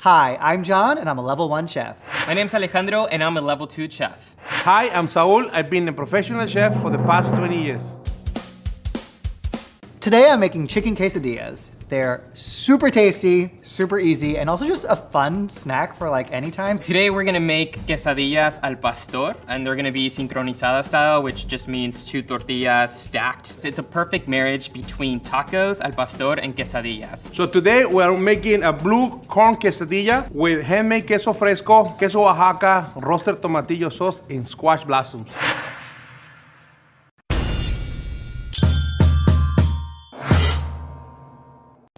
Hi, I'm John, and I'm a level 1 chef. My name's Alejandro, and I'm a level 2 chef. Hi, I'm Saul. I've been a professional chef for the past 20 years. Today I'm making chicken quesadillas. They're super tasty, super easy, and also just a fun snack for like any time. Today we're gonna make quesadillas al pastor, and they're gonna be sincronizada style, which just means 2 tortillas stacked. It's a perfect marriage between tacos al pastor and quesadillas. So today we're making a blue corn quesadilla with handmade queso fresco, queso Oaxaca, roasted tomatillo sauce, and squash blossoms.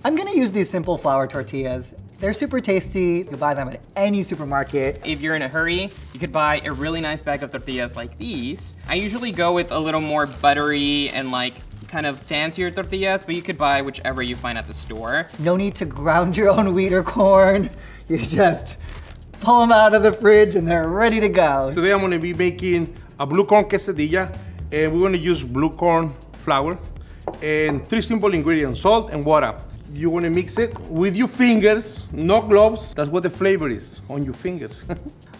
I'm gonna use these simple flour tortillas. They're super tasty. You buy them at any supermarket. If you're in a hurry, you could buy a really nice bag of tortillas like these. I usually go with a little more buttery and like kind of fancier tortillas, but you could buy whichever you find at the store. No need to ground your own wheat or corn. You just pull them out of the fridge and they're ready to go. Today I'm gonna be making a blue corn quesadilla, and we're gonna use blue corn flour and 3 simple ingredients, salt and water. You want to mix it with your fingers, no gloves. That's what the flavor is, on your fingers.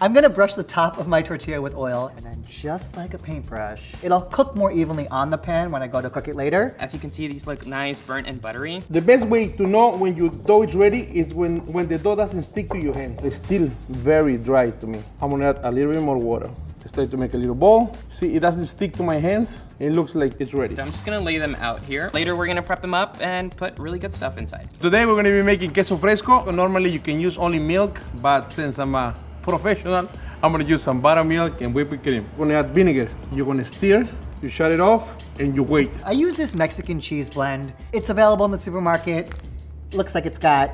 I'm gonna brush the top of my tortilla with oil, and then just like a paintbrush, it'll cook more evenly on the pan when I go to cook it later. As you can see, these look nice, burnt and buttery. The best way to know when your dough is ready is when the dough doesn't stick to your hands. It's still very dry to me. I'm gonna add a little bit more water. Start to make a little ball. See, it doesn't stick to my hands. It looks like it's ready. So I'm just gonna lay them out here. Later, we're gonna prep them up and put really good stuff inside. Today we're gonna be making queso fresco. Normally you can use only milk, but since I'm a professional, I'm gonna use some buttermilk and whipped cream. We're gonna add vinegar. You're gonna stir, you shut it off, and you wait. I use this Mexican cheese blend. It's available in the supermarket. Looks like it's got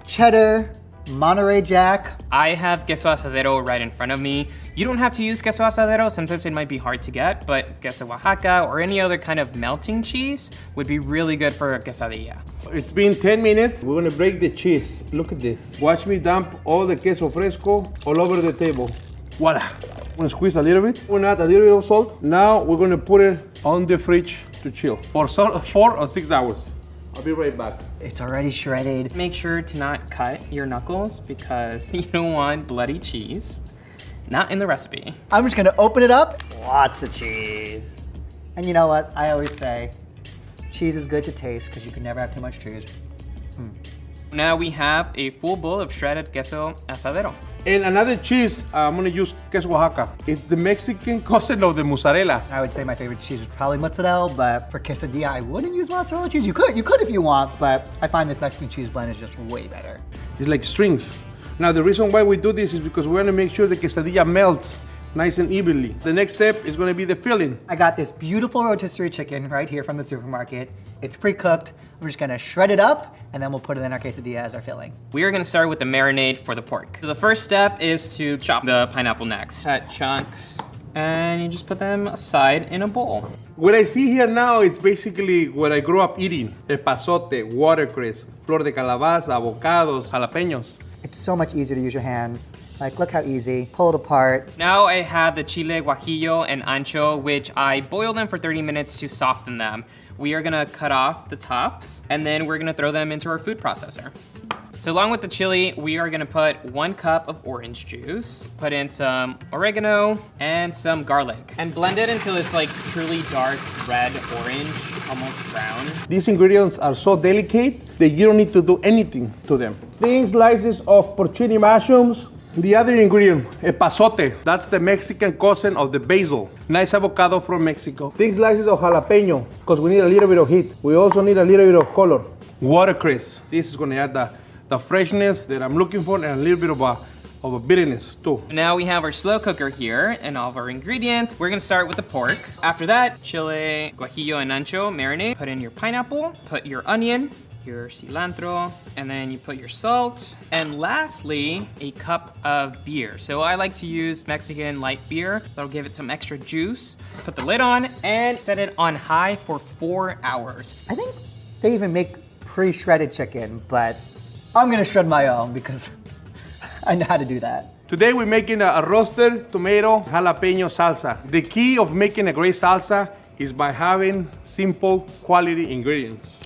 cheddar, Monterey Jack. I have queso asadero right in front of me. You don't have to use queso asadero. Sometimes it might be hard to get, but queso Oaxaca or any other kind of melting cheese would be really good for a quesadilla. It's been 10 minutes. We're gonna break the cheese. Look at this. Watch me dump all the queso fresco all over the table. Voila. I'm gonna squeeze a little bit. We're gonna add a little bit of salt. Now we're gonna put it on the fridge to chill for 4 or 6 hours. I'll be right back. It's already shredded. Make sure to not cut your knuckles because you don't want bloody cheese. Not in the recipe. I'm just gonna open it up. Lots of cheese. And you know what? I always say, cheese is good to taste because you can never have too much cheese. Now we have a full bowl of shredded queso asadero. And another cheese, I'm gonna use queso Oaxaca. It's the Mexican cousin of the mozzarella. I would say my favorite cheese is probably mozzarella, but for quesadilla, I wouldn't use mozzarella cheese. You could if you want, but I find this Mexican cheese blend is just way better. It's like strings. Now the reason why we do this is because we want to make sure the quesadilla melts nice and evenly. The next step is gonna be the filling. I got this beautiful rotisserie chicken right here from the supermarket. It's pre-cooked. We're just gonna shred it up, and then we'll put it in our quesadilla as our filling. We are gonna start with the marinade for the pork. So the first step is to chop the pineapple necks. Cut chunks, and you just put them aside in a bowl. What I see here now is basically what I grew up eating. Epazote, watercress, flor de calabaza, avocados, jalapenos. It's so much easier to use your hands. Like, look how easy. Pull it apart. Now I have the chile guajillo and ancho, which I boil them for 30 minutes to soften them. We are gonna cut off the tops, and then we're gonna throw them into our food processor. So along with the chili, we are gonna put 1 cup of orange juice, put in some oregano and some garlic, and blend it until it's like truly dark red, orange, almost brown. These ingredients are so delicate that you don't need to do anything to them. Thin slices of porcini mushrooms. The other ingredient, epazote. That's the Mexican cousin of the basil. Nice avocado from Mexico. Thin slices of jalapeno, because we need a little bit of heat. We also need a little bit of color. Watercress. This is gonna add the freshness that I'm looking for and a little bit of a bitterness too. Now we have our slow cooker here and all of our ingredients. We're gonna start with the pork. After that, chile, guajillo, and ancho marinade. Put in your pineapple, put your onion, your cilantro, and then you put your salt. And lastly, a cup of beer. So I like to use Mexican light beer. That'll give it some extra juice. Just put the lid on and set it on high for 4 hours. I think they even make pre-shredded chicken, but I'm gonna shred my own because I know how to do that. Today we're making a roasted tomato jalapeno salsa. The key of making a great salsa is by having simple quality ingredients.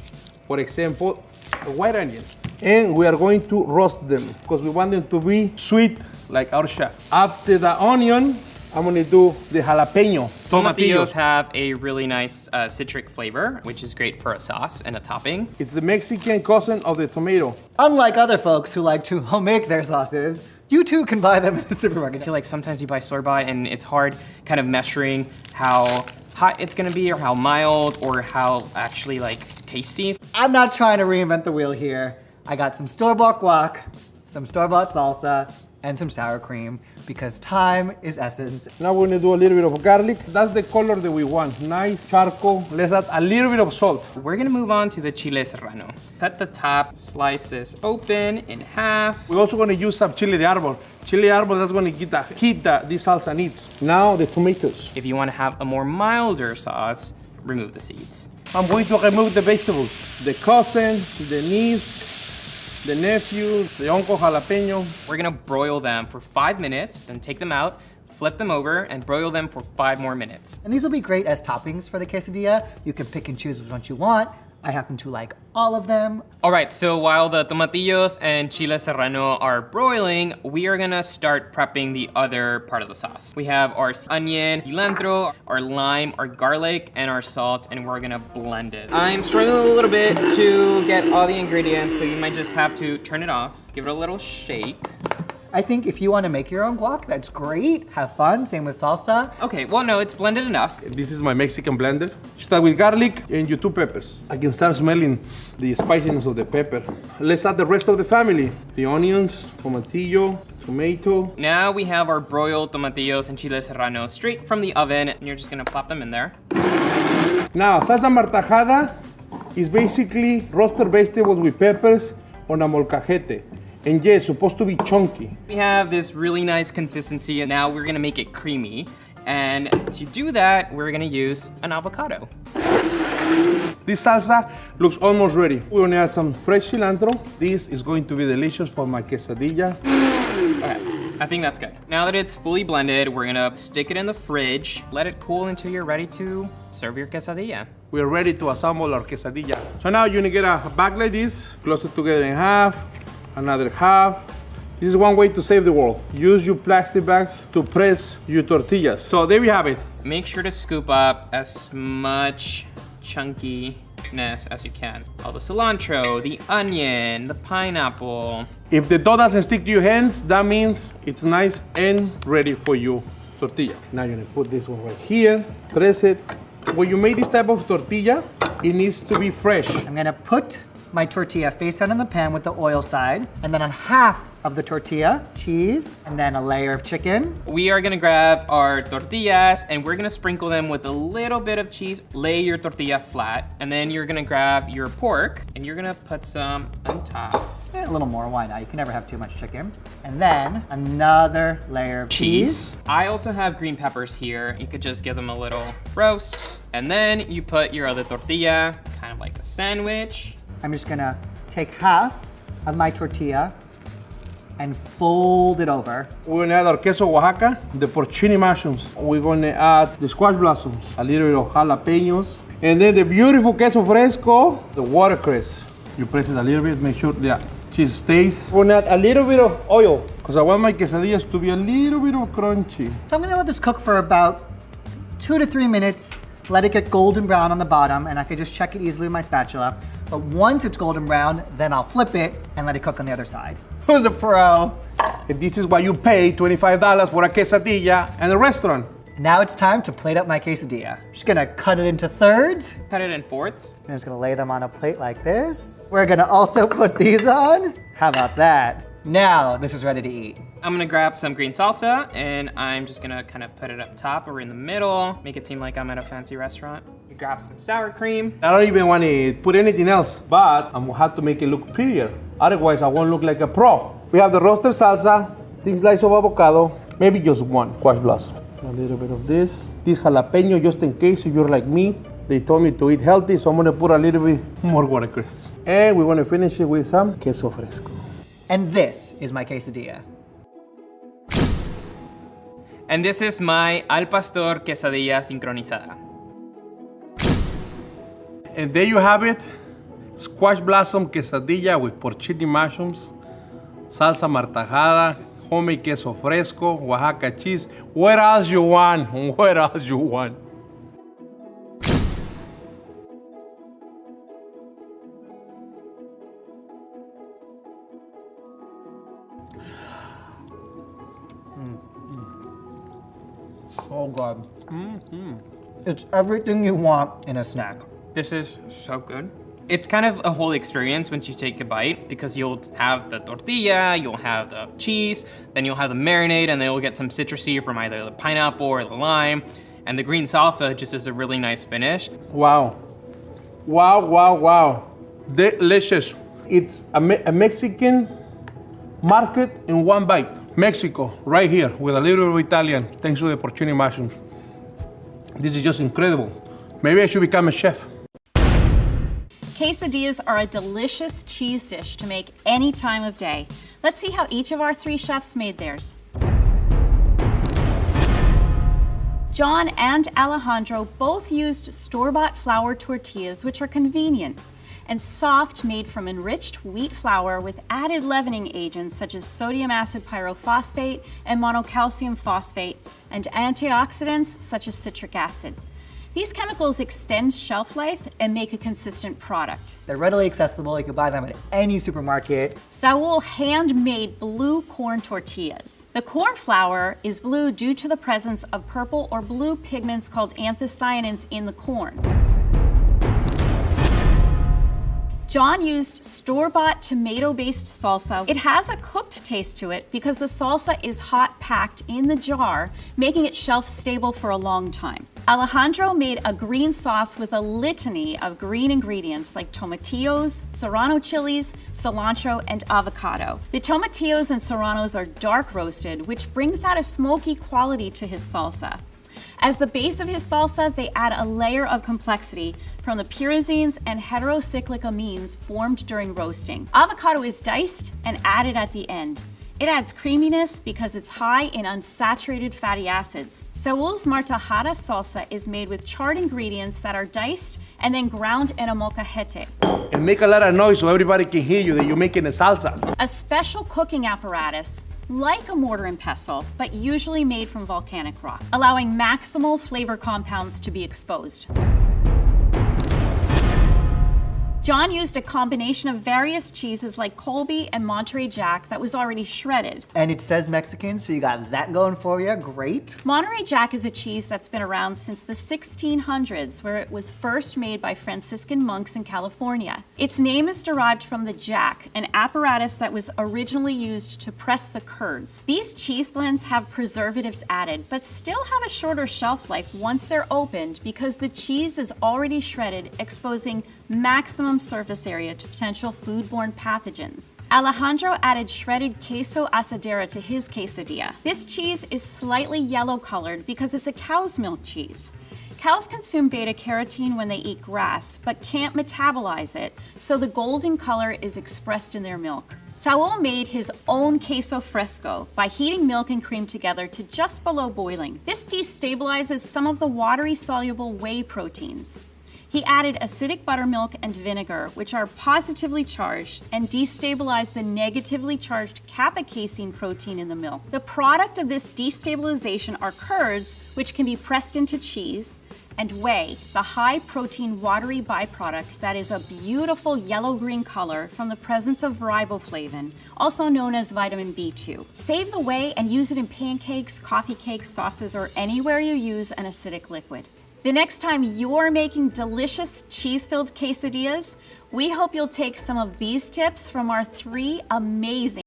For example, a white onion. And we are going to roast them because we want them to be sweet like our chef. After the onion, I'm gonna do the jalapeno. Tomatillos have a really nice citric flavor, which is great for a sauce and a topping. It's the Mexican cousin of the tomato. Unlike other folks who like to home make their sauces, you too can buy them in the supermarket. I feel like sometimes you buy store-bought and it's hard kind of measuring how hot it's gonna be or how mild or how actually like tasty. I'm not trying to reinvent the wheel here. I got some store-bought guac, some store-bought salsa, and some sour cream because time is essence. Now we're gonna do a little bit of garlic. That's the color that we want. Nice charcoal. Let's add a little bit of salt. We're gonna move on to the chile serrano. Cut the top, slice this open in half. We're also gonna use some chile de árbol. Chile de árbol, that's gonna get the heat that this salsa needs. Now the tomatoes. If you wanna have a more milder sauce, remove the seeds. I'm going to remove the vegetables. The cousin, the niece, the nephew, the uncle jalapeno. We're gonna broil them for 5 minutes, then take them out, flip them over, and broil them for 5 more minutes. And these will be great as toppings for the quesadilla. You can pick and choose which ones you want. I happen to like all of them. All right, so while the tomatillos and chile serrano are broiling, we are gonna start prepping the other part of the sauce. We have our onion, cilantro, our lime, our garlic, and our salt, and we're gonna blend it. I'm struggling a little bit to get all the ingredients, so you might just have to turn it off, give it a little shake. I think if you want to make your own guac, that's great. Have fun, same with salsa. Okay, well no, it's blended enough. This is my Mexican blender. Start with garlic and your 2 peppers. I can start smelling the spiciness of the pepper. Let's add the rest of the family. The onions, tomatillo, tomato. Now we have our broiled tomatillos and chile serrano straight from the oven, and you're just gonna plop them in there. Now, salsa martajada is basically roasted vegetables with peppers on a molcajete. And yes, it's supposed to be chunky. We have this really nice consistency, and now we're gonna make it creamy. And to do that, we're gonna use an avocado. This salsa looks almost ready. We're gonna add some fresh cilantro. This is going to be delicious for my quesadilla. Okay, I think that's good. Now that it's fully blended, we're gonna stick it in the fridge, let it cool until you're ready to serve your quesadilla. We're ready to assemble our quesadilla. So now you're gonna get a bag like this, close it together in half, another half. This is one way to save the world. Use your plastic bags to press your tortillas. So there we have it. Make sure to scoop up as much chunkiness as you can. All the cilantro, the onion, the pineapple. If the dough doesn't stick to your hands, that means it's nice and ready for your tortilla. Now you're gonna put this one right here, press it. When you make this type of tortilla, it needs to be fresh. I'm gonna put my tortilla face down in the pan with the oil side, and then on half of the tortilla, cheese, and then a layer of chicken. We are gonna grab our tortillas and we're gonna sprinkle them with a little bit of cheese. Lay your tortilla flat, and then you're gonna grab your pork and you're gonna put some on top. A little more, why not? You can never have too much chicken. And then another layer of cheese. I also have green peppers here. You could just give them a little roast. And then you put your other tortilla, kind of like a sandwich. I'm just gonna take half of my tortilla and fold it over. We're gonna add our queso Oaxaca, the porcini mushrooms. We're gonna add the squash blossoms, a little bit of jalapenos, and then the beautiful queso fresco, the watercress. You press it a little bit, make sure the cheese stays. We're gonna add a little bit of oil, because I want my quesadillas to be a little bit of crunchy. So I'm gonna let this cook for about 2 to 3 minutes. Let it get golden brown on the bottom, and I can just check it easily with my spatula. But once it's golden brown, then I'll flip it and let it cook on the other side. Who's a pro? And this is why you pay $25 for a quesadilla in a restaurant. Now it's time to plate up my quesadilla. Just gonna cut it into thirds. Cut it in fourths. I'm just gonna lay them on a plate like this. We're gonna also put these on. How about that? Now this is ready to eat. I'm gonna grab some green salsa and I'm just gonna kind of put it up top or in the middle, make it seem like I'm at a fancy restaurant. You grab some sour cream. I don't even want to put anything else, but I'm gonna have to make it look prettier. Otherwise, I won't look like a pro. We have the roasted salsa, thin slice of avocado, maybe just one squash blossom. A little bit of this. This jalapeno, just in case if you're like me. They told me to eat healthy, so I'm gonna put a little bit more watercress. And we wanna finish it with some queso fresco. And this is my quesadilla. And this is my al pastor quesadilla sincronizada. And there you have it. Squash blossom quesadilla with porcini mushrooms, salsa martajada, homemade queso fresco, Oaxaca cheese. What else you want? What else you want? So good. It's everything you want in a snack. This is so good. It's kind of a whole experience once you take a bite because you'll have the tortilla, you'll have the cheese, then you'll have the marinade, and then you'll get some citrusy from either the pineapple or the lime. And the green salsa just is a really nice finish. Wow. Wow, wow, wow. Delicious. It's a Mexican market in one bite. Mexico, right here, with a little bit of Italian, thanks to the porcini mushrooms. This is just incredible. Maybe I should become a chef. Quesadillas are a delicious cheese dish to make any time of day. Let's see how each of our 3 chefs made theirs. John and Alejandro both used store-bought flour tortillas, which are convenient and soft, made from enriched wheat flour with added leavening agents such as sodium acid pyrophosphate and monocalcium phosphate, and antioxidants such as citric acid. These chemicals extend shelf life and make a consistent product. They're readily accessible. You can buy them at any supermarket. Saul handmade blue corn tortillas. The corn flour is blue due to the presence of purple or blue pigments called anthocyanins in the corn. John used store-bought tomato-based salsa. It has a cooked taste to it because the salsa is hot packed in the jar, making it shelf stable for a long time. Alejandro made a green sauce with a litany of green ingredients like tomatillos, serrano chilies, cilantro, and avocado. The tomatillos and serranos are dark roasted, which brings out a smoky quality to his salsa. As the base of his salsa, they add a layer of complexity from the pyrazines and heterocyclic amines formed during roasting. Avocado is diced and added at the end. It adds creaminess because it's high in unsaturated fatty acids. Saul's martajada salsa is made with charred ingredients that are diced and then ground in a molcajete. And make a lot of noise so everybody can hear you that you're making a salsa. A special cooking apparatus, like a mortar and pestle, but usually made from volcanic rock, allowing maximal flavor compounds to be exposed. John used a combination of various cheeses like Colby and Monterey Jack that was already shredded. And it says Mexican, so you got that going for you. Great. Monterey Jack is a cheese that's been around since the 1600s, where it was first made by Franciscan monks in California. Its name is derived from the jack, an apparatus that was originally used to press the curds. These cheese blends have preservatives added, but still have a shorter shelf life once they're opened because the cheese is already shredded, exposing maximum surface area to potential foodborne pathogens. Alejandro added shredded queso asadera to his quesadilla. This cheese is slightly yellow colored because it's a cow's milk cheese. Cows consume beta-carotene when they eat grass, but can't metabolize it, so the golden color is expressed in their milk. Saul made his own queso fresco by heating milk and cream together to just below boiling. This destabilizes some of the watery soluble whey proteins. He added acidic buttermilk and vinegar, which are positively charged, and destabilized the negatively charged kappa-casein protein in the milk. The product of this destabilization are curds, which can be pressed into cheese, and whey, the high-protein watery byproduct that is a beautiful yellow-green color from the presence of riboflavin, also known as vitamin B2. Save the whey and use it in pancakes, coffee cakes, sauces, or anywhere you use an acidic liquid. The next time you're making delicious cheese-filled quesadillas, we hope you'll take some of these tips from our 3 amazing